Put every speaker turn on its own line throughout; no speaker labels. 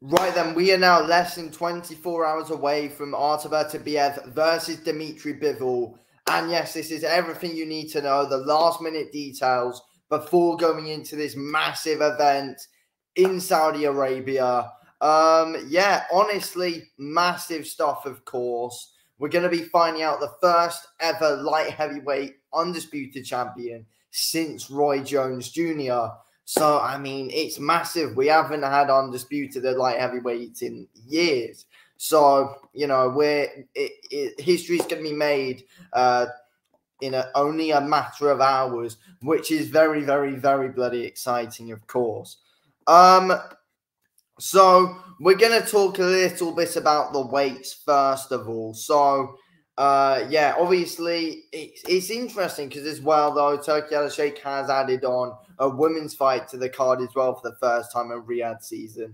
Right then, we are now less than 24 hours away from Artur Beterbiev versus Dmitry Bivol. And yes, this is everything you need to know, the last minute details before going into this massive event in Saudi Arabia. Yeah, honestly, massive stuff, of course. We're going to be finding out the first ever light heavyweight undisputed champion since Roy Jones Jr. So, I mean, it's massive. We haven't had undisputed at light heavyweight in years. So, you know, history's going to be made in only a matter of hours, which is very, very, very bloody exciting, of course. So we're going to talk a little bit about the weights first of all. So, yeah, obviously it's interesting because as well, though, Turkey Al-Sheikh has added on a women's fight to the card as well for the first time in Riyadh season,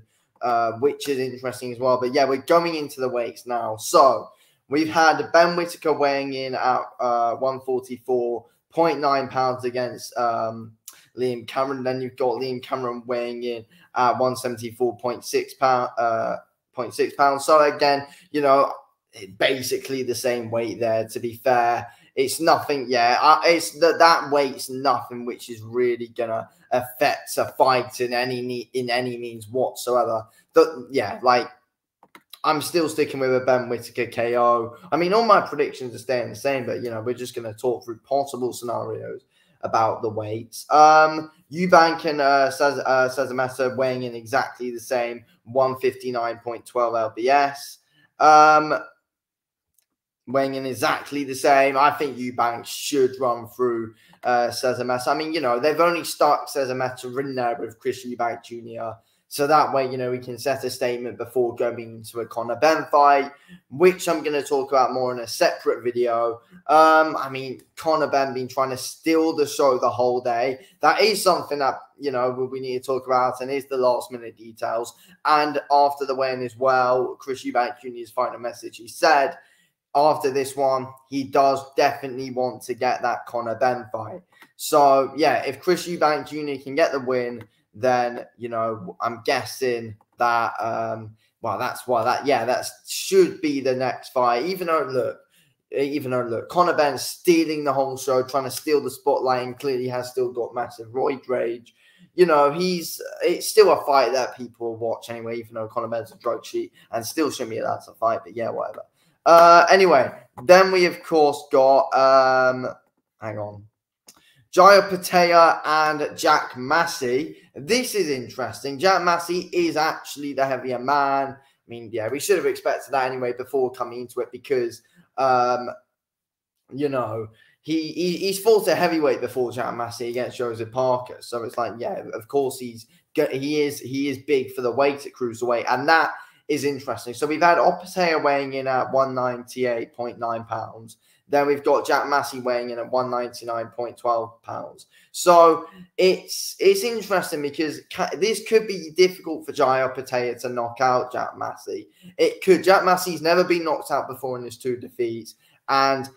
which is interesting as well. But yeah, we're going into the weights now. So we've had Ben Whittaker weighing in at 144.9 pounds against Liam Cameron. Then you've got Liam Cameron weighing in at 174.6 pounds. So again, you know, basically the same weight there. To be fair, it's nothing. Yeah, it's that weight's nothing which is really gonna affect a fight in any means whatsoever. But yeah, like I'm still sticking with a Ben Whittaker KO. I mean, all my predictions are staying the same, but you know, we're just gonna talk through possible scenarios about the weights. Eubank and Sazamasa weighing in exactly the same, 159.12 lbs. Weighing in exactly the same. I think Eubank should run through Sazamasa. I mean, you know, they've only stuck Sazamasa in there with Chris Eubank Jr. So that way, you know, we can set a statement before going into a Conor Benn fight, which I'm going to talk about more in a separate video. I mean, Conor Benn been trying to steal the show the whole day. That is something that, you know, we need to talk about, and is the last minute details. And after the weigh-in as well, Chris Eubank Jr.'s final message, he said, after this one, he does definitely want to get that Conor Benn fight. So, yeah, if Chris Eubank Jr. can get the win, then, you know, I'm guessing that, well, that's why that should be the next fight. Even though, look, Conor Benn's stealing the whole show, trying to steal the spotlight, and clearly has still got massive roid rage. You know, it's still a fight that people will watch anyway, even though Conor Benn's a drug cheat and still shouldn't be allowed to fight, but yeah, whatever. Anyway, then we, of course, got, hang on, Jaya Patea and Jack Massey. This is interesting. Jack Massey is actually the heavier man. I mean, yeah, we should have expected that anyway before coming into it because, you know, he's fought a heavyweight before, Jack Massey, against Joseph Parker. So it's like, yeah, of course he is big for the weight at cruiserweight, and that is interesting. So we've had Opatea weighing in at 198.9 pounds. Then we've got Jack Massey weighing in at 199.12 pounds. So it's interesting because this could be difficult for Jaya Patea to knock out Jack Massey. It could. Jack Massey's never been knocked out before in his 2 defeats, and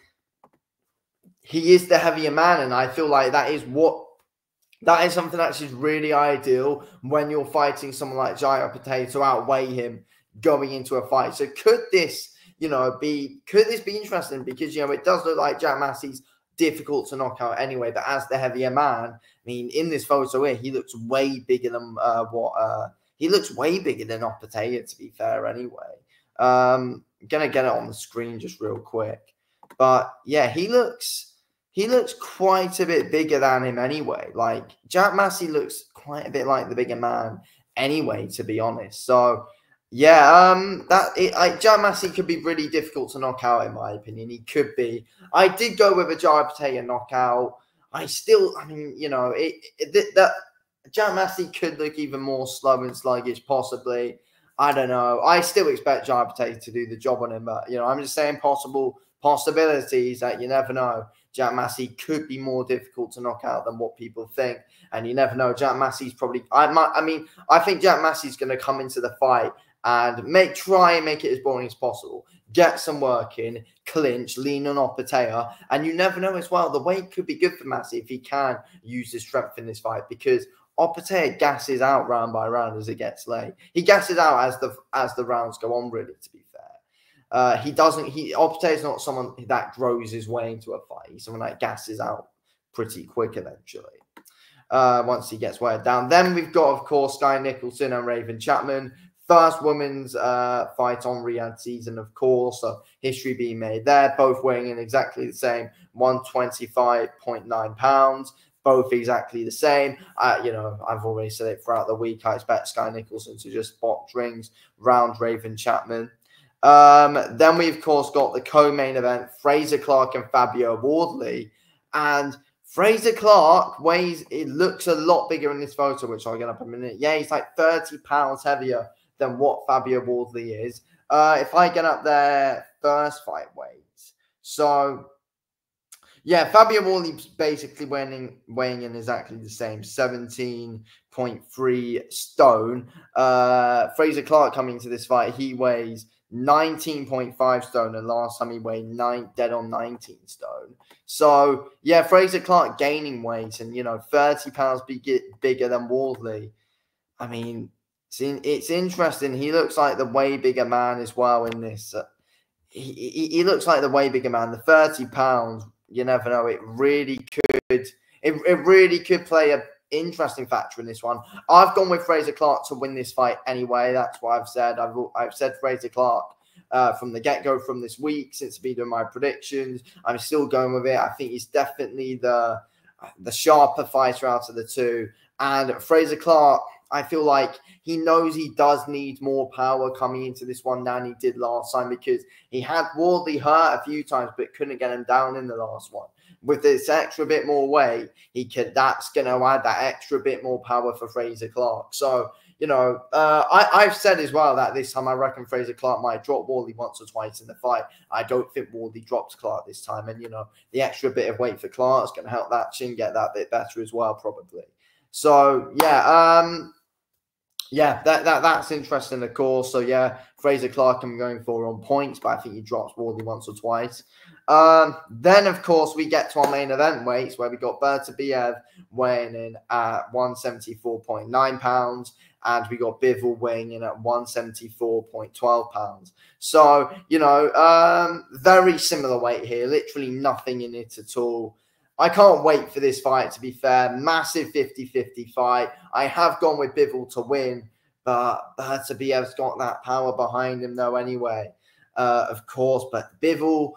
he is the heavier man. And I feel like that is something that is really ideal when you're fighting someone like Jaya Patea to outweigh him going into a fight. So could this, you know, be interesting? Because, you know, it does look like Jack Massey's difficult to knock out anyway, but as the heavier man, I mean, in this photo here, he looks way bigger than he looks way bigger than Opatea, to be fair, anyway. Gonna get it on the screen just real quick. But yeah, he looks quite a bit bigger than him anyway. Like, Jack Massey looks quite a bit like the bigger man anyway, to be honest. So yeah, Jack Massey could be really difficult to knock out, in my opinion. He could be. I did go with a Jaya Patea knockout. I mean, you know, that Jack Massey could look even more slow and sluggish, possibly. I don't know. I still expect Jaya Patea to do the job on him, but, you know, I'm just saying possibilities that you never know. Jack Massey could be more difficult to knock out than what people think, and you never know. Jack Massey's probably. I think Jack Massey's going to come into the fight and try and make it as boring as possible. Get some work in, clinch, lean on Opatea, and you never know as well. The weight could be good for Massey if he can use his strength in this fight, because Opetaia gasses out round by round as it gets late. He gasses out as the rounds go on, really, to be fair. Opetaia is not someone that grows his way into a fight. He's someone that gasses out pretty quick eventually. Once he gets weighed down. Then we've got, of course, Sky Nicholson and Raven Chapman. First women's fight on Riyadh season, of course. So history being made there. Both weighing in exactly the same, 125.9 pounds. Both exactly the same. I've already said it throughout the week. I expect Sky Nicholson to just box rings round Raven Chapman. Then we, of course, got the co-main event, Frazer Clarke and Fabio Wardley. And Frazer Clarke it looks a lot bigger in this photo, which I'll get up in a minute. Yeah, he's like 30 pounds heavier than what Fabio Wardley is. If I get up their first fight weights. So, yeah, Fabio Wardley's basically weighing in exactly the same, 17.3 stone. Frazer Clarke coming into this fight, he weighs 19.5 stone, and last time he weighed dead on 19 stone. So, yeah, Frazer Clarke gaining weight and, 30 pounds bigger than Wardley. I mean, it's interesting. He looks like the way bigger man as well in this. He looks like the way bigger man. The 30 pounds, you never know. It really could play a interesting factor in this one. I've gone with Frazer Clarke to win this fight anyway. That's what I've said. I've said Frazer Clarke from the get-go from this week since I've been doing my predictions. I'm still going with it. I think he's definitely the sharper fighter out of the two. And Frazer Clarke, I feel like he knows he does need more power coming into this one than he did last time, because he had Wardley hurt a few times but couldn't get him down in the last one. With this extra bit more weight, that's going to add that extra bit more power for Frazer Clarke. So, I've said as well that this time I reckon Frazer Clarke might drop Wardley once or twice in the fight. I don't think Wardley drops Clarke this time. And, the extra bit of weight for Clarke is going to help that chin get that bit better as well, probably. So, yeah, that's interesting, of course. So, yeah, Frazer Clarke I'm going for on points, but I think he drops Wardley once or twice. Then, of course, we get to our main event weights, where we got Beterbiev weighing in at 174.9 pounds, and we got Bivol weighing in at 174.12 pounds. So, very similar weight here, literally nothing in it at all. I can't wait for this fight, to be fair. Massive 50-50 fight. I have gone with Bivol to win, but Beterbiev's got that power behind him, though, anyway, of course. But Bivol,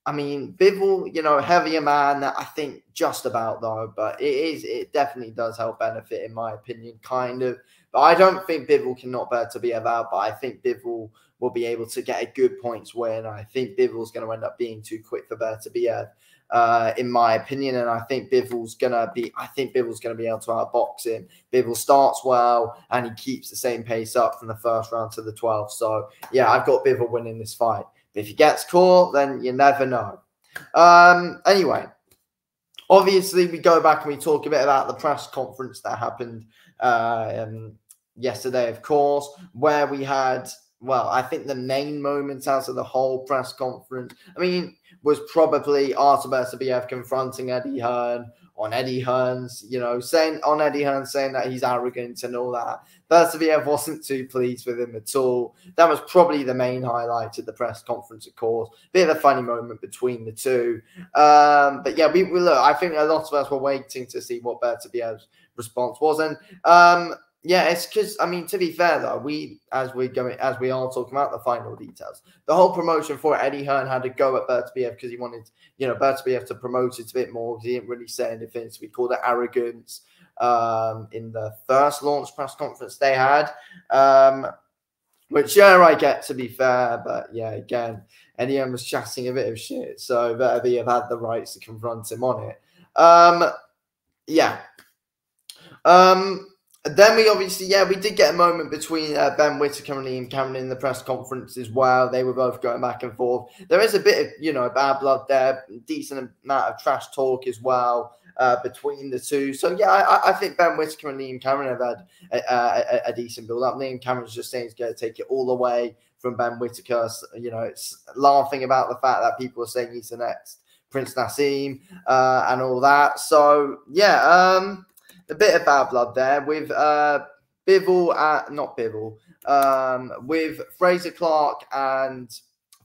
heavier man, I think just about, though. But it definitely does help benefit, in my opinion, kind of. But I don't think Bivol can knock Beterbiev out, but I think Bivol will be able to get a good points win. I think Bivol's going to end up being too quick for Beterbiev. In my opinion, and I think Bivol's gonna be able to outbox him. Bivol starts well and he keeps the same pace up from the first round to the 12th. So yeah, I've got Bivol winning this fight. But if he gets caught, then you never know. Anyway, obviously we go back and we talk a bit about the press conference that happened yesterday, of course, where we had, well, I think the main moments out of the whole press conference, was probably Artur Beterbiev confronting Eddie Hearn on Eddie Hearn's, saying that he's arrogant and all that. Beterbiev wasn't too pleased with him at all. That was probably the main highlight of the press conference, of course. Bit of a funny moment between the two. But yeah, we look, I think a lot of us were waiting to see what Beterbiev's response was. And yeah, it's because, to be fair, though, as we are talking about the final details, the whole promotion for Eddie Hearn had to go at Beterbiev because he wanted, Beterbiev to promote it a bit more, because he didn't really say anything. So we called it arrogance in the first launch press conference they had, which, yeah, I get, to be fair. But, yeah, again, Eddie Hearn was chatting a bit of shit, so Beterbiev had the rights to confront him on it. Yeah. Then we obviously, we did get a moment between Ben Whittaker and Liam Cameron in the press conference as well. They were both going back and forth. There is a bit of, bad blood there, decent amount of trash talk as well between the two. So, yeah, I think Ben Whittaker and Liam Cameron have had a decent build-up. Liam Cameron's just saying he's going to take it all away from Ben Whittaker. It's laughing about the fact that people are saying he's the next Prince Nassim and all that. So, yeah, a bit of bad blood there with Bivol, not Bivol, with Fraser Clark and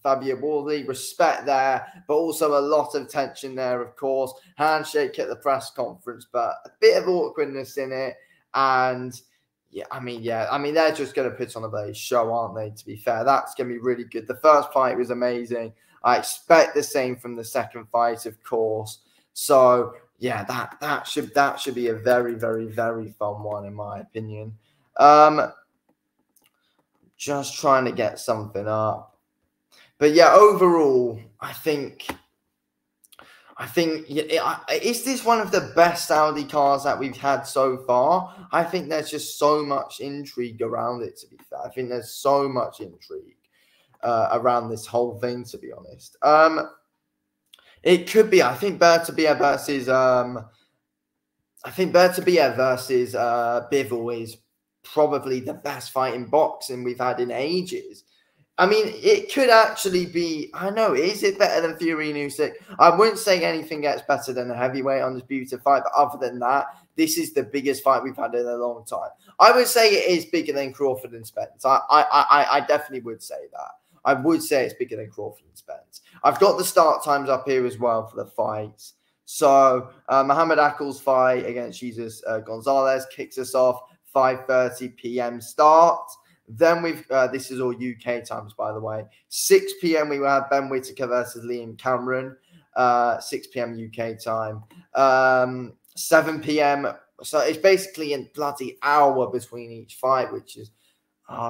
Fabio Wardley. Respect there, but also a lot of tension there, of course. Handshake at the press conference, but a bit of awkwardness in it. And I mean, they're just going to put on a bloody show, aren't they? To be fair, that's going to be really good. The first fight was amazing. I expect the same from the second fight, of course. So yeah, that should be a very, very, very fun one, in my opinion. Just trying to get something up, but yeah, overall, I think is this one of the best Saudi cars that we've had so far? I think there's just so much intrigue around it, to be fair. I think there's so much intrigue around this whole thing, to be honest. It could be, I think Beterbiev versus Bivol is probably the best fight in boxing we've had in ages. I mean, it could actually be, I know, is it better than Fury and Usyk? I wouldn't say anything gets better than a heavyweight undisputed fight, but other than that, this is the biggest fight we've had in a long time. I would say it is bigger than Crawford and Spence. I definitely would say that. I would say it's bigger than Crawford and Spence. I've got the start times up here as well for the fights. So, Muhammad Akal's fight against Jesus Gonzalez kicks us off, 5:30 p.m. start. Then we've, this is all UK times, by the way. 6 p.m. we will have Ben Whittaker versus Liam Cameron, 6 p.m. UK time. 7 p.m. So it's basically a bloody hour between each fight, which is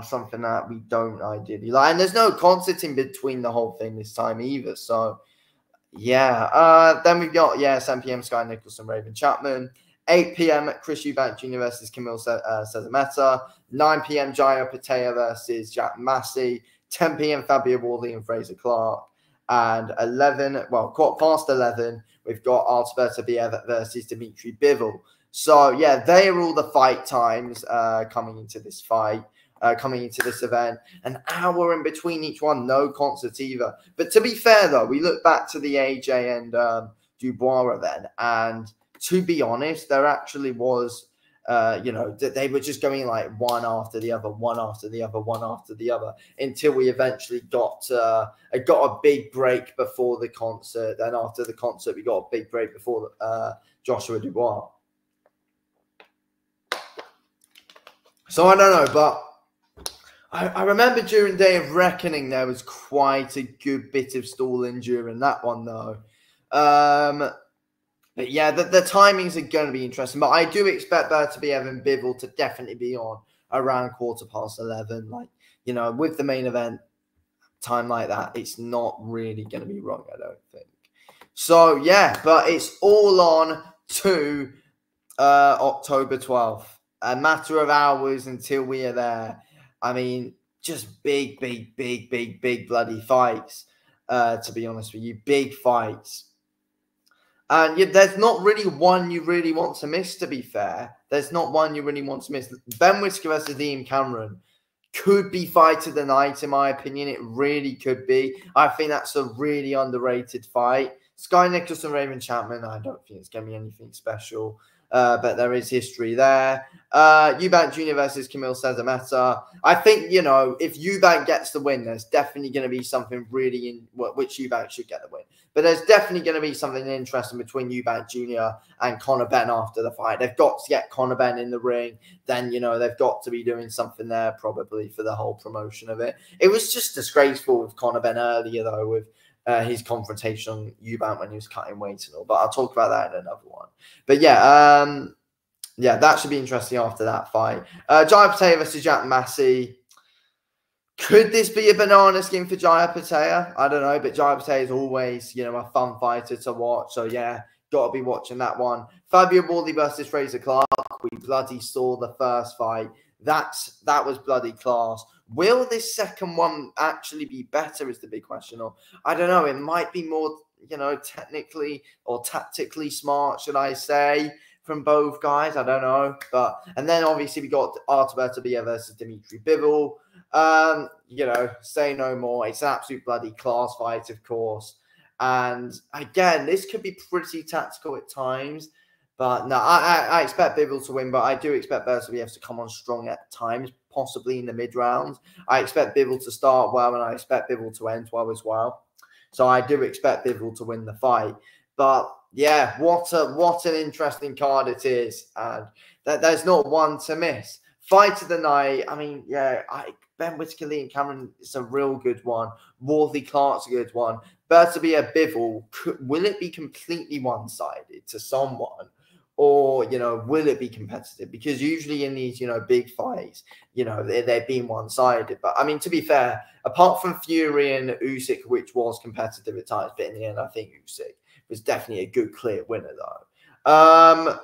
something that we don't ideally like. And there's no concert in between the whole thing this time either. So, yeah. Then we've got, 7 p.m. Sky Nicholson, Raven Chapman. 8 p.m. Chris Eubank Jr. versus Kamil Cezameta. 9 p.m. Jaya Patea versus Jack Massey. 10 p.m. Fabio Wardley and Fraser Clark. And 11, we've got Artur Beterbiev versus Dmitry Bivol. So, yeah, they are all the fight times coming into this fight, coming into this event. An hour in between each one, no concerts either. But to be fair, though, we look back to the AJ and Dubois event, and to be honest, there actually was, they were just going like one after the other, until we eventually got a big break before the concert. Then after the concert, we got a big break before Joshua Dubois. So I don't know, but I remember during Day of Reckoning, there was quite a good bit of stalling during that one, though. But yeah, the timings are going to be interesting. But I do expect Beterbiev and Bivol to definitely be on around 11:15. Like, with the main event time like that, it's not really going to be wrong, I don't think. So, yeah, but it's all on to October 12th. A matter of hours until we are there. I mean, just big bloody fights, to be honest with you. Big fights. And there's not really one you really want to miss, to be fair. There's not one you really want to miss. Ben Whittaker versus Liam Cameron could be fight of the night, in my opinion. It really could be. I think that's a really underrated fight. Sky Nicholson, Raven Chapman, I don't think it's going to be anything special. But there is history there. Eubank Jr. versus Kamil Cezameta. I think, if Eubank gets the win, there's definitely going to be something really in which Eubank should get the win. But there's definitely going to be something interesting between Eubank Jr. and Conor Benn after the fight. They've got to get Conor Benn in the ring. Then, they've got to be doing something there probably for the whole promotion of it. It was just disgraceful with Conor Benn earlier, though, with his confrontation on Eubank when he was cutting weight and all. But I'll talk about that in another one. But yeah, that should be interesting after that fight. Jaya Patea versus Jack Massey. Could this be a banana skin for Jaya Patea? I don't know, but Jaya Patea is always, a fun fighter to watch. So yeah, got to be watching that one. Fabio Wardley versus Fraser Clark. We bloody saw the first fight. That was bloody class. Will this second one actually be better is the big question. Or I don't know. It might be more, technically or tactically smart, should I say, from both guys. I don't know. And then obviously we got Artur Beterbiev versus Dmitry Bivol. Say no more. It's an absolute bloody class fight, of course. And again, this could be pretty tactical at times. But no, I expect Bivol to win, but I do expect Beterbiev to come on strong at times, possibly in the mid rounds. I expect Bivol to start well, and I expect Bivol to end well as well. So I do expect Bivol to win the fight. But yeah, what an interesting card it is, and there's not one to miss. Fight of the night. I mean, yeah, Ben Whittaker, Liam Cameron is a real good one. Worthy Clark's a good one. Beterbiev, Bivol. Will it be completely one-sided to someone? Or, will it be competitive? Because usually in these, big fights, they're being one-sided. But, I mean, to be fair, apart from Fury and Usyk, which was competitive at times, but in the end, I think Usyk was definitely a good, clear winner, though.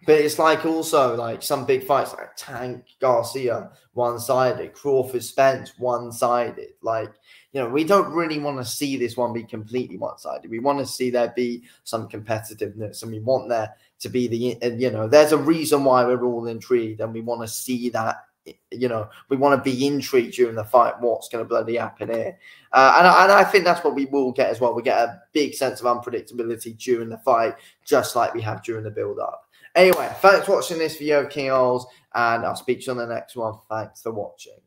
But it's like also like some big fights like Tank Garcia, one-sided, Crawford Spence, one-sided. Like, we don't really want to see this one be completely one-sided. We want to see there be some competitiveness, and we want there to be there's a reason why we're all intrigued, and we want to see that. We want to be intrigued during the fight. What's going to bloody happen here? And I think that's what we will get as well. We get a big sense of unpredictability during the fight, just like we have during the build-up. Anyway, thanks for watching this video, King Ols, and I'll speak to you on the next one. Thanks for watching.